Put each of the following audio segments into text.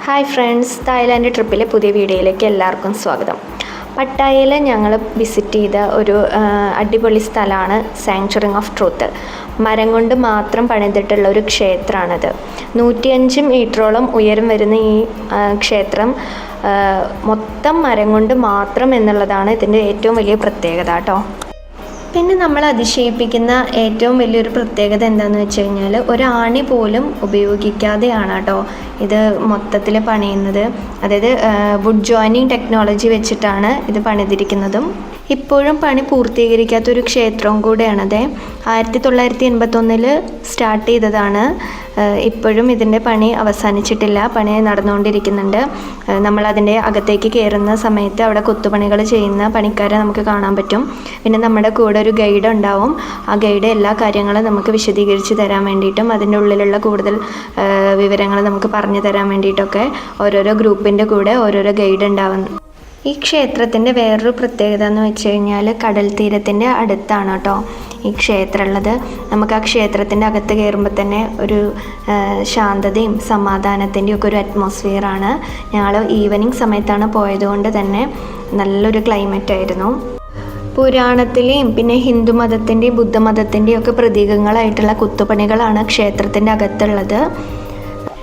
Hi friends, Thailand ട്രിപ്പിലെ പുതിയ വീഡിയോയിലേക്ക് എല്ലാവർക്കും സ്വാഗതം. പട്ടായയിൽ ഞങ്ങൾ വിസിറ്റ് ചെയ്ത ഒരു അടിപൊളി സ്ഥലമാണ് സാങ്ച്വറി ഓഫ് ട്രൂത്ത്. മരം കൊണ്ട് മാത്രം പണിതിട്ടുള്ള ഒരു ക്ഷേത്രമാണത്. 105 മീറ്ററോളം ഉയരം വരുന്ന ഈ ക്ഷേത്രം മൊത്തം മരം കൊണ്ട് മാത്രം എന്നുള്ളതാണ് ഇതിൻ്റെ ഏറ്റവും വലിയ പ്രത്യേകത കേട്ടോ. പിന്നെ നമ്മൾ അതിശയിപ്പിക്കുന്ന ഏറ്റവും വലിയൊരു പ്രത്യേകത എന്താണെന്ന് വെച്ച് കഴിഞ്ഞാൽ ഒരാണി പോലും ഉപയോഗിക്കാതെയാണ് കേട്ടോ ഇത് മൊത്തത്തിൽ പണിയുന്നത്. അതായത് വുഡ് ജോയിനിങ് ടെക്നോളജി വെച്ചിട്ടാണ് ഇത് പണിതിരിക്കുന്നതും. ഇപ്പോഴും പണി പൂർത്തീകരിക്കാത്തൊരു ക്ഷേത്രവും കൂടെയാണത്. 1981 സ്റ്റാർട്ട് ചെയ്തതാണ്. ഇപ്പോഴും ഇതിൻ്റെ പണി അവസാനിച്ചിട്ടില്ല, പണി നടന്നുകൊണ്ടിരിക്കുന്നുണ്ട്. നമ്മളതിൻ്റെ അകത്തേക്ക് കയറുന്ന സമയത്ത് അവിടെ കൊത്തുപണികൾ ചെയ്യുന്ന പണിക്കാരെ നമുക്ക് കാണാൻ പറ്റും. പിന്നെ നമ്മുടെ കൂടെ ഒരു ഗൈഡ് ഉണ്ടാവും. ആ ഗൈഡ് എല്ലാ കാര്യങ്ങളും നമുക്ക് വിശദീകരിച്ച് തരാൻ വേണ്ടിയിട്ടും അതിൻ്റെ ഉള്ളിലുള്ള കൂടുതൽ വിവരങ്ങൾ നമുക്ക് പറഞ്ഞു തരാൻ വേണ്ടിയിട്ടൊക്കെ ഓരോരോ ഗ്രൂപ്പിൻ്റെ കൂടെ ഓരോരോ ഗൈഡ് ഉണ്ടാവും. ഈ ക്ഷേത്രത്തിൻ്റെ വേറൊരു പ്രത്യേകത എന്ന് വെച്ച് കഴിഞ്ഞാൽ കടൽ തീരത്തിൻ്റെ അടുത്താണ് കേട്ടോ ഈ ക്ഷേത്രം ഉള്ളത്. നമുക്ക് ആ ക്ഷേത്രത്തിൻ്റെ അകത്ത് കയറുമ്പോൾ തന്നെ ഒരു ശാന്തതയും സമാധാനത്തിൻ്റെയും ഒക്കെ ഒരു അറ്റ്മോസ്ഫിയറാണ്. ഞങ്ങൾ ഈവനിങ് സമയത്താണ് പോയതുകൊണ്ട് തന്നെ നല്ലൊരു ക്ലൈമറ്റ് ആയിരുന്നു. പുരാണത്തിലെയും പിന്നെ ഹിന്ദു മതത്തിൻ്റെയും ബുദ്ധമതത്തിൻ്റെയും ഒക്കെ പ്രതീകങ്ങളായിട്ടുള്ള കുത്തുപണികളാണ് ക്ഷേത്രത്തിൻ്റെ അകത്തുള്ളത്.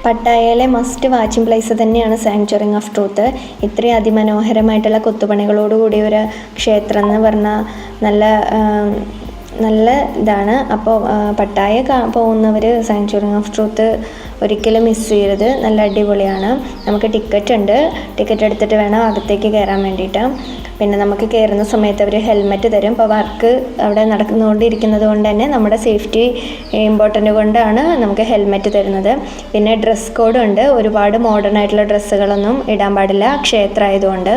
പട്ടായയിലെ മസ്റ്റ് വാച്ചിങ് പ്ലേസ് തന്നെയാണ് സാങ്ച്വറി ഓഫ് ട്രൂത്ത്. ഇത്രയും അതിമനോഹരമായിട്ടുള്ള കൊത്തുപണികളോടുകൂടി ഒരു ക്ഷേത്രം എന്ന് പറഞ്ഞാൽ നല്ല ഇതാണ്. അപ്പോൾ പട്ടായ പോകുന്നവർ സാങ്ച്വറി ഓഫ് ട്രൂത്ത് ഒരിക്കലും മിസ് ചെയ്യരുത്. നല്ല അടിപൊളിയാണ്. നമുക്ക് ടിക്കറ്റ് ഉണ്ട്, ടിക്കറ്റ് എടുത്തിട്ട് വേണം അകത്തേക്ക് കയറാൻ വേണ്ടിയിട്ട്. പിന്നെ നമുക്ക് കയറുന്ന സമയത്ത് അവർ ഹെൽമെറ്റ് തരും. ഇപ്പോൾ വർക്ക് അവിടെ നടന്നുകൊണ്ടിരിക്കുന്നത് കൊണ്ട് തന്നെ നമ്മുടെ സേഫ്റ്റി ഇമ്പോർട്ടൻ്റ് കൊണ്ടാണ് നമുക്ക് ഹെൽമെറ്റ് തരുന്നത്. പിന്നെ ഡ്രസ് കോഡ് ഉണ്ട്. ഒരുപാട് മോഡേൺ ആയിട്ടുള്ള ഡ്രസ്സുകളൊന്നും ഇടാൻ പാടില്ല ക്ഷേത്രം ആയതുകൊണ്ട്.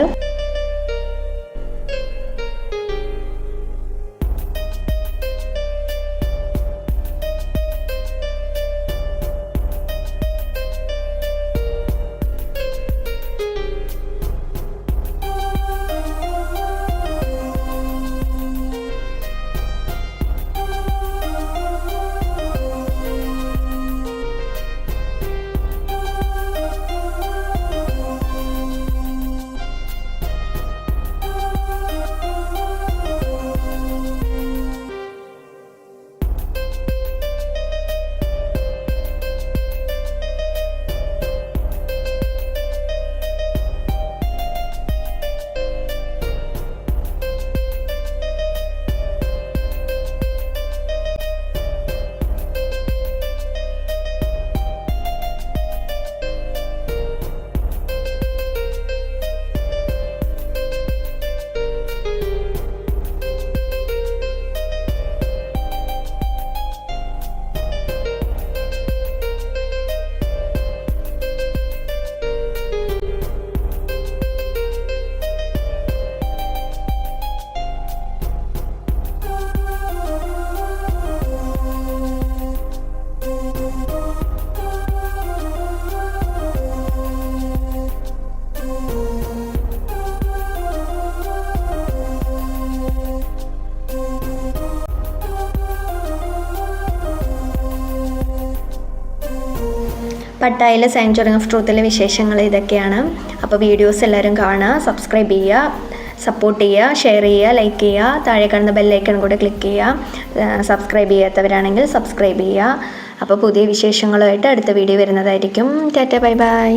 പട്ടായയിലെ സാങ്ച്വറി ഓഫ് ട്രൂത്തിലെ വിശേഷങ്ങൾ ഇതൊക്കെയാണ്. അപ്പോൾ വീഡിയോസ് എല്ലാവരും കാണുക, സബ്സ്ക്രൈബ് ചെയ്യുക, സപ്പോർട്ട് ചെയ്യുക, ഷെയർ ചെയ്യുക, ലൈക്ക് ചെയ്യുക. താഴെ കാണുന്ന ബെല്ലൈക്കൺ കൂടെ ക്ലിക്ക് ചെയ്യുക. സബ്സ്ക്രൈബ് ചെയ്യാത്തവരാണെങ്കിൽ സബ്സ്ക്രൈബ് ചെയ്യുക. അപ്പോൾ പുതിയ വിശേഷങ്ങളുമായിട്ട് അടുത്ത വീഡിയോ വരുന്നതായിരിക്കും. Tata, bye bye.